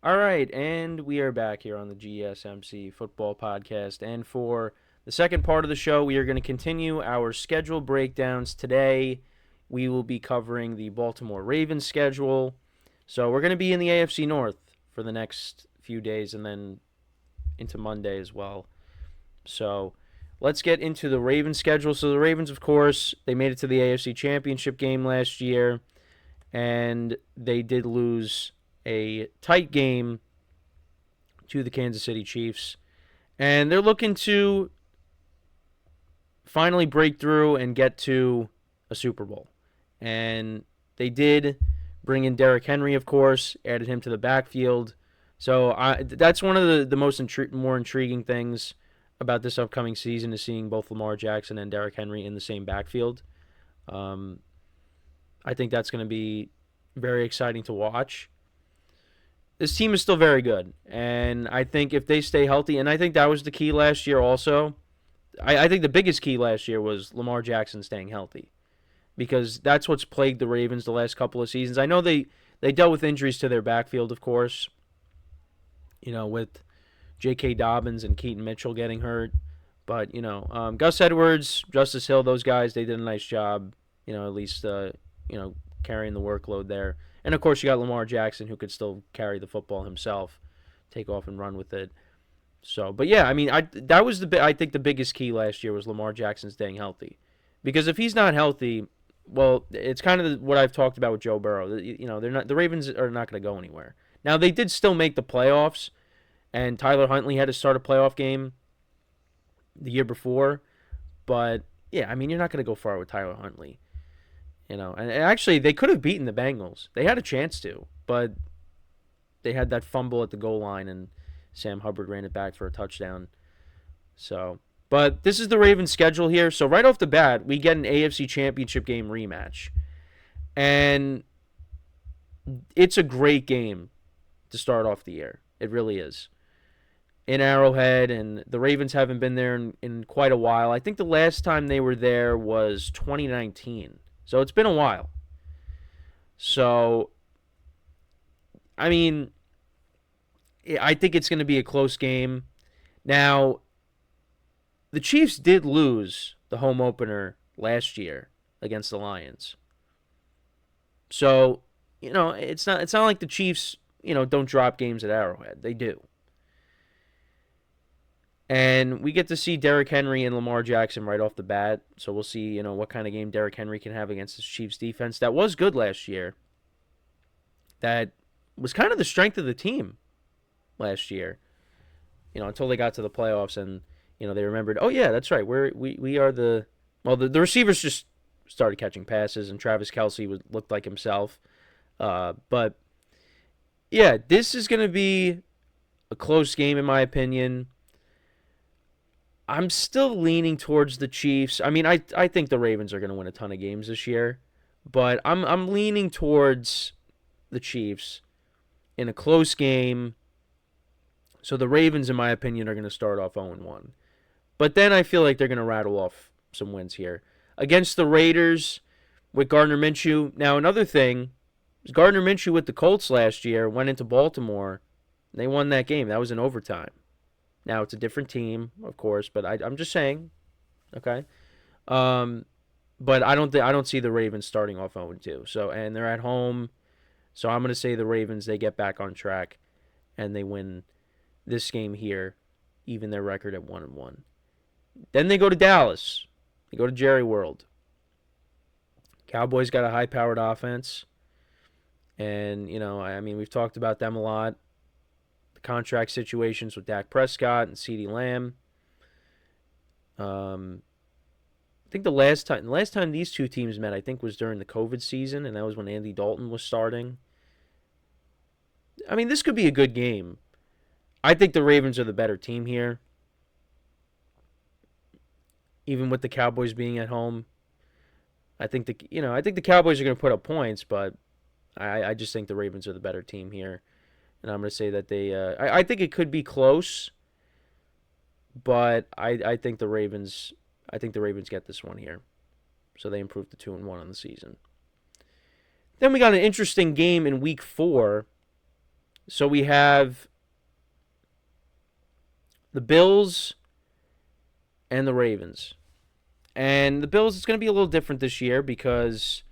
All right, and we are back here on the GSMC Football Podcast. And for the second part of the show, we are going to continue our schedule breakdowns. Today, we will be covering the Baltimore Ravens schedule. So we're going to be in the AFC North for the next few days and then into Monday as well. So let's get into the Ravens schedule. So the Ravens, of course, they made it to the AFC Championship game last year, and they did lose a tight game to the Kansas City Chiefs. And they're looking to finally break through and get to a Super Bowl. And they did bring in Derrick Henry, of course, added him to the backfield. So that's one of the most more intriguing things about this upcoming season is seeing both Lamar Jackson and Derrick Henry in the same backfield. I think that's going to be very exciting to watch. This team is still very good, and I think if they stay healthy, and I think that was the key last year also, I think the biggest key last year was Lamar Jackson staying healthy, because that's what's plagued the Ravens the last couple of seasons. I know they dealt with injuries to their backfield, of course, with J.K. Dobbins and Keaton Mitchell getting hurt, but, Gus Edwards, Justice Hill, those guys, they did a nice job, at least, carrying the workload there. And, of course, you got Lamar Jackson, who could still carry the football himself, take off and run with it. So, but, yeah, I mean, I think the biggest key last year was Lamar Jackson staying healthy. Because if he's not healthy, well, it's kind of what I've talked about with Joe Burrow. The Ravens are not going to go anywhere. Now, they did still make the playoffs, and Tyler Huntley had to start a playoff game the year before. But, yeah, I mean, you're not going to go far with Tyler Huntley. And actually, they could have beaten the Bengals. They had a chance to, but they had that fumble at the goal line, and Sam Hubbard ran it back for a touchdown. So, but this is the Ravens' schedule here. So right off the bat, we get an AFC Championship game rematch. And it's a great game to start off the year. It really is. In Arrowhead, and the Ravens haven't been there in quite a while. I think the last time they were there was 2019. So it's been a while. So, I mean, I think it's going to be a close game. Now, the Chiefs did lose the home opener last year against the Lions. So, it's not like the Chiefs, don't drop games at Arrowhead. They do. And we get to see Derrick Henry and Lamar Jackson right off the bat. So we'll see, what kind of game Derrick Henry can have against this Chiefs defense. That was good last year. That was kind of the strength of the team last year. Until they got to the playoffs and, they remembered, oh yeah, that's right. We are the receivers just started catching passes and Travis Kelce looked like himself. But yeah, this is going to be a close game in my opinion. I'm still leaning towards the Chiefs. I mean, I think the Ravens are going to win a ton of games this year, but I'm leaning towards the Chiefs in a close game. So the Ravens, in my opinion, are going to start off 0-1. But then I feel like they're going to rattle off some wins here. Against the Raiders with Gardner Minshew. Now, another thing is Gardner Minshew with the Colts last year went into Baltimore. And they won that game. That was in overtime. Now, it's a different team, of course, but I'm just saying, okay? But I don't see the Ravens starting off 0-2. So, and they're at home. So I'm going to say the Ravens, they get back on track and they win this game here, even their record at 1-1. Then they go to Dallas. They go to Jerry World. Cowboys got a high-powered offense. And, we've talked about them a lot. The contract situations with Dak Prescott and CeeDee Lamb. I think the last time these two teams met, I think, was during the COVID season, and that was when Andy Dalton was starting. I mean, this could be a good game. I think the Ravens are the better team here, even with the Cowboys being at home. I think the Cowboys are going to put up points, but I just think the Ravens are the better team here. And I'm going to say that I think it could be close, but I think the Ravens get this one here. So they improve to 2-1 on the season. Then we got an interesting game in Week 4 So we have the Bills and the Ravens. And the Bills, it's going to be a little different this year because,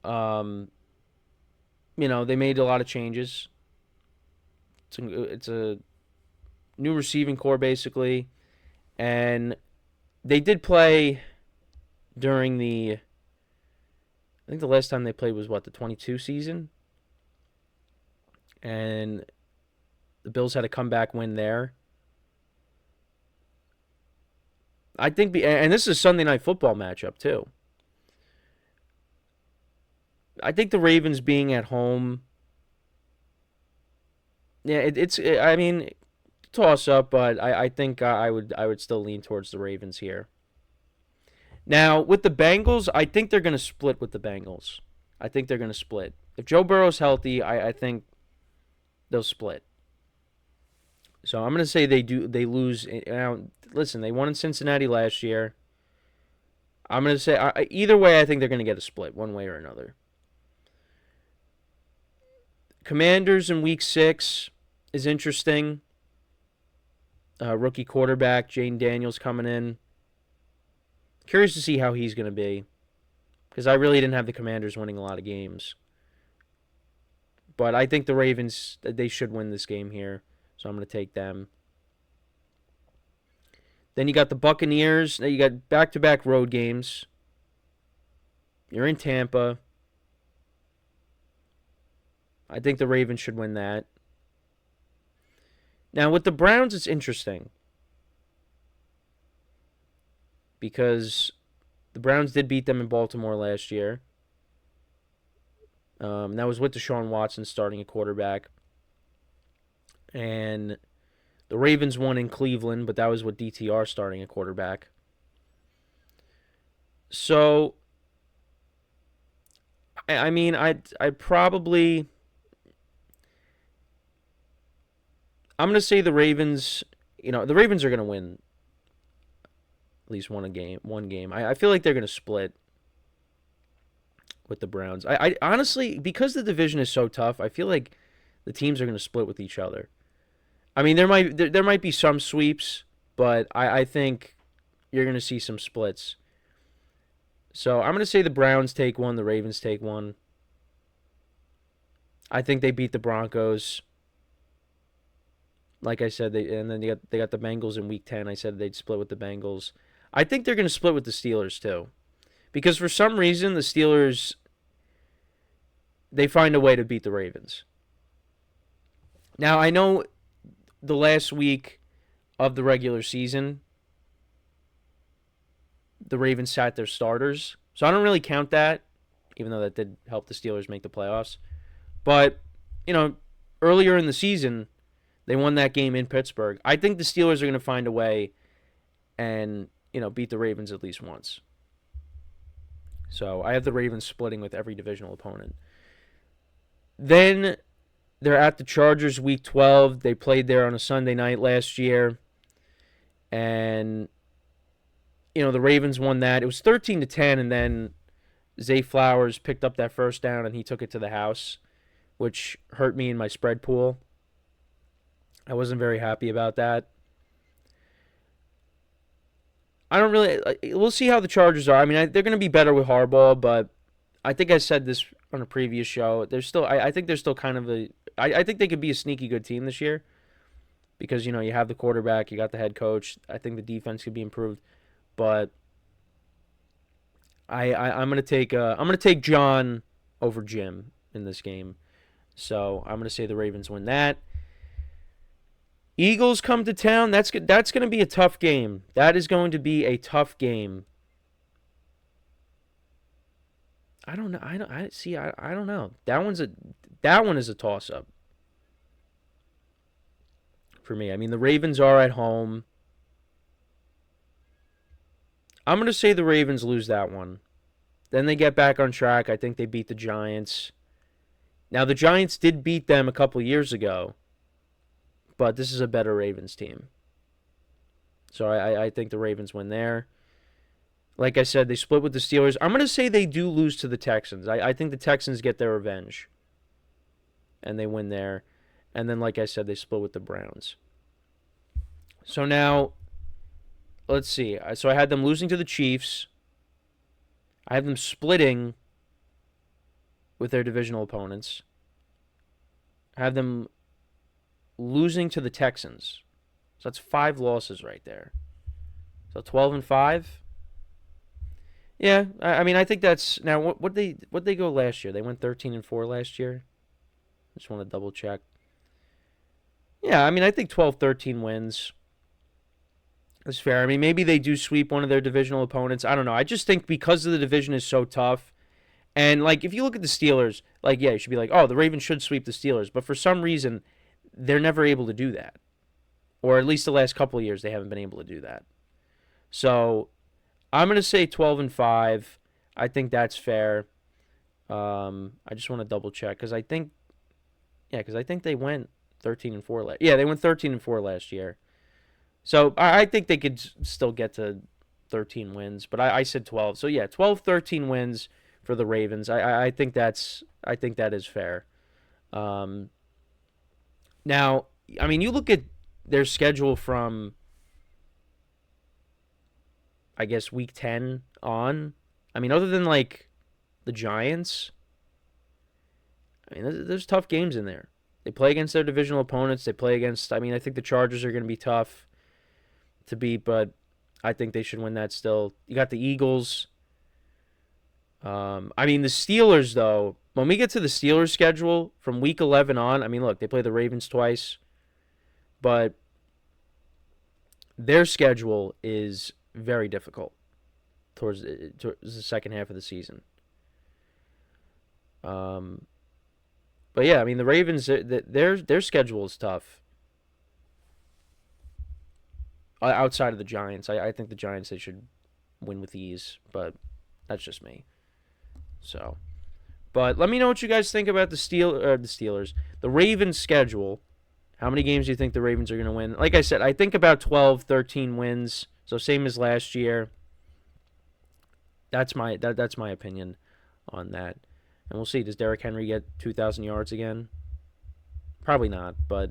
they made a lot of changes. It's a new receiving core, basically. And they did play during I think the last time they played was, the 22 season? And the Bills had a comeback win there. I think, and this is a Sunday Night Football matchup, too. I think the Ravens being at home, toss up, but I think I would still lean towards the Ravens here. Now, with the Bengals, I think they're going to split with the Bengals. I think they're going to split. If Joe Burrow's healthy, I think they'll split. So I'm going to say they lose. Now, listen, they won in Cincinnati last year. I'm going to say, either way, I think they're going to get a split, one way or another. Commanders in Week 6 is interesting. Rookie quarterback, Jane Daniels, coming in. Curious to see how he's going to be. Because I really didn't have the Commanders winning a lot of games. But I think the Ravens, they should win this game here. So I'm going to take them. Then you got the Buccaneers. Now you got back-to-back road games. You're in Tampa. I think the Ravens should win that. Now, with the Browns, it's interesting. Because the Browns did beat them in Baltimore last year. That was with Deshaun Watson starting a quarterback. And the Ravens won in Cleveland, but that was with DTR starting a quarterback. So, I'd probably... I'm going to say the Ravens, the Ravens are going to win at least one game. I feel like they're going to split with the Browns. I honestly, because the division is so tough, I feel like the teams are going to split with each other. I mean, there might be some sweeps, but I think you're going to see some splits. So I'm going to say the Browns take one, the Ravens take one. I think they beat the Broncos. Like I said, they got the Bengals in Week 10. I said they'd split with the Bengals. I think they're going to split with the Steelers too, because for some reason the Steelers, they find a way to beat the Ravens. Now I know the last week of the regular season, the Ravens sat their starters, so I don't really count that, even though that did help the Steelers make the playoffs. But earlier in the season, they won that game in Pittsburgh. I think the Steelers are going to find a way and, beat the Ravens at least once. So I have the Ravens splitting with every divisional opponent. Then they're at the Chargers Week 12. They played there on a Sunday night last year. And, the Ravens won that. It was 13-10, and then Zay Flowers picked up that first down, and he took it to the house, which hurt me in my spread pool. I wasn't very happy about that. We'll see how the Chargers are. They're going to be better with Harbaugh, but I think I said this on a previous show. I think they're still kind of I think they could be a sneaky good team this year because, you have the quarterback, you got the head coach. I think the defense could be improved, but I'm going to take John over Jim in this game. So I'm going to say the Ravens win that. Eagles come to town. That's going to be a tough game. That is going to be a tough game. I don't know. I don't know. That one is a toss up for me. The Ravens are at home. I'm going to say the Ravens lose that one. Then they get back on track. I think they beat the Giants. Now the Giants did beat them a couple years ago. But this is a better Ravens team. So I think the Ravens win there. Like I said, they split with the Steelers. I'm going to say they do lose to the Texans. I think the Texans get their revenge. and they win there. And then, like I said, they split with the Browns. So now, let's see. So I had them losing to the Chiefs. I have them splitting with their divisional opponents. I have them losing to the Texans. So that's 5 losses right there. So 12-5. Yeah, I mean, I think that's now what they go last year. They went 13-4 last year. Just want to double check. Yeah, I mean, I think 12-13 wins is fair. I mean, maybe they do sweep one of their divisional opponents. I don't know. I just think because the division is so tough, and like if you look at the Steelers, like yeah, you should be like, oh, the Ravens should sweep the Steelers, but for some reason, they're never able to do that, or at least the last couple of years they haven't been able to do that. So I'm gonna say 12-5. I think that's fair. I just want to double check because I think they went 13-4 Yeah, they went 13-4 last year. So I think they could still get to 13 wins, but I said 12. So yeah, 12-13 wins for the Ravens. I think that is fair. Now, I mean, you look at their schedule from, I guess, week 10 on. I mean, other than like the Giants, I mean, there's tough games in there. They play against their divisional opponents. They play against, I mean, I think the Chargers are going to be tough to beat, but I think they should win that still. You got the Eagles. I mean, the Steelers, though, when we get to the Steelers' schedule from week 11 on, I mean, look, they play the Ravens twice, but their schedule is very difficult towards the second half of the season. But yeah, I mean, the Ravens, their schedule is tough. Outside of the Giants, I think the Giants, they should win with ease, but that's just me. So, but let me know what you guys think about the Steelers, the Ravens schedule. How many games do you think the Ravens are going to win? Like I said, I think about 12-13 wins, so same as last year. That's my opinion on that. And we'll see. Does Derrick Henry get 2,000 yards again? Probably not, but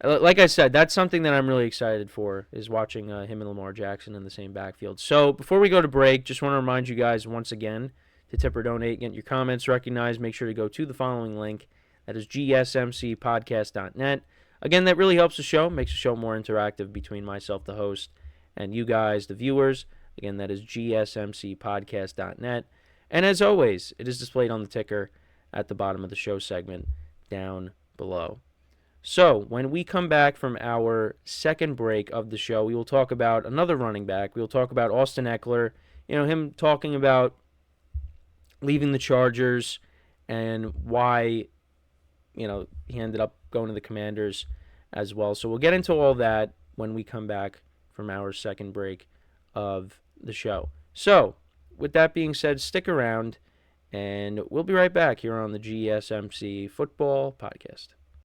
like I said, that's something that I'm really excited for, is watching him and Lamar Jackson in the same backfield. So before we go to break, just want to remind you guys once again to tip or donate, get your comments recognized. Make sure to go to the following link. That is GSMCPodcast.net. Again, that really helps the show, makes the show more interactive between myself, the host, and you guys, the viewers. Again, that is GSMCPodcast.net. And as always, it is displayed on the ticker at the bottom of the show segment down below. So, when we come back from our second break of the show, we will talk about another running back. We will talk about Austin Eckler, him talking about leaving the Chargers and why, he ended up going to the Commanders as well. So, we'll get into all that when we come back from our second break of the show. So, with that being said, stick around, and we'll be right back here on the GSMC Football Podcast.